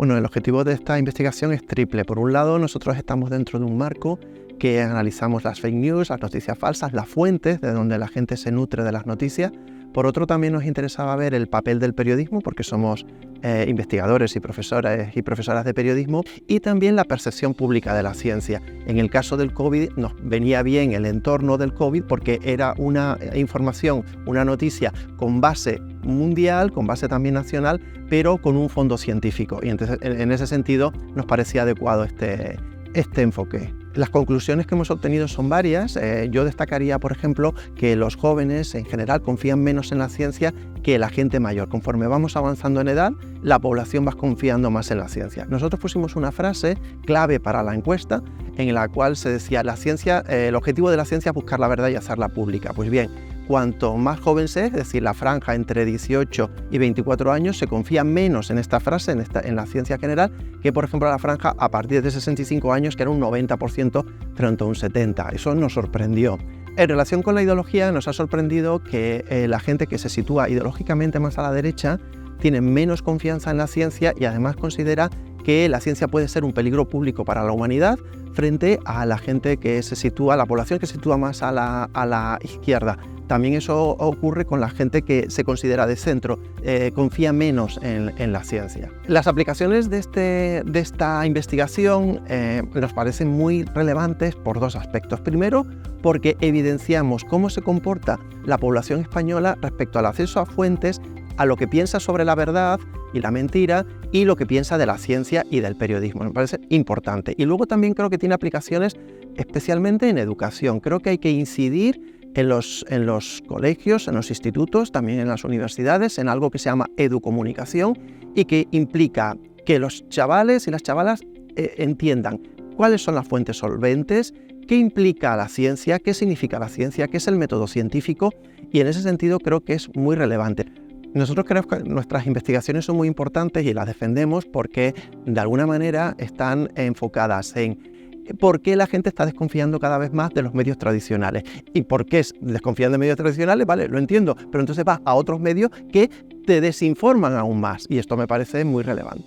Bueno, el objetivo de esta investigación es triple. Por un lado, nosotros estamos dentro de un marco que analizamos las fake news, las noticias falsas, las fuentes de donde la gente se nutre de las noticias. Por otro, también nos interesaba ver el papel del periodismo, porque somos investigadores y profesoras de periodismo, y también la percepción pública de la ciencia. En el caso del COVID nos venía bien el entorno del COVID porque era una información, una noticia con base mundial, con base también nacional, pero con un fondo científico. Y entonces, en ese sentido nos parecía adecuado este enfoque. Las conclusiones que hemos obtenido son varias. Yo destacaría, por ejemplo, que los jóvenes en general confían menos en la ciencia que la gente mayor. Conforme vamos avanzando en edad, la población va confiando más en la ciencia. Nosotros pusimos una frase clave para la encuesta en la cual se decía: la ciencia, el objetivo de la ciencia es buscar la verdad y hacerla pública. Pues bien, cuanto más joven se es decir, la franja entre 18 y 24 años, se confía menos en esta frase, en la ciencia general, que por ejemplo la franja a partir de 65 años, que era un 90% frente a un 70%. Eso nos sorprendió. En relación con la ideología, nos ha sorprendido que la gente que se sitúa ideológicamente más a la derecha tiene menos confianza en la ciencia y además considera que la ciencia puede ser un peligro público para la humanidad frente a la gente que se sitúa, la población que se sitúa más a la izquierda. También eso ocurre con la gente que se considera de centro, confía menos en la ciencia. Las aplicaciones de esta investigación nos parecen muy relevantes por dos aspectos. Primero, porque evidenciamos cómo se comporta la población española respecto al acceso a fuentes, a lo que piensa sobre la verdad y la mentira y lo que piensa de la ciencia y del periodismo. Me parece importante. Y luego también creo que tiene aplicaciones especialmente en educación. Creo que hay que incidir en los colegios, en los institutos, también en las universidades, en algo que se llama educomunicación y que implica que los chavales y las chavalas entiendan cuáles son las fuentes solventes, qué implica la ciencia, qué significa la ciencia, qué es el método científico, y en ese sentido creo que es muy relevante. Nosotros creemos que nuestras investigaciones son muy importantes y las defendemos porque de alguna manera están enfocadas en por qué la gente está desconfiando cada vez más de los medios tradicionales. ¿Y por qué desconfían de medios tradicionales? Vale, lo entiendo, pero entonces vas a otros medios que te desinforman aún más, y esto me parece muy relevante.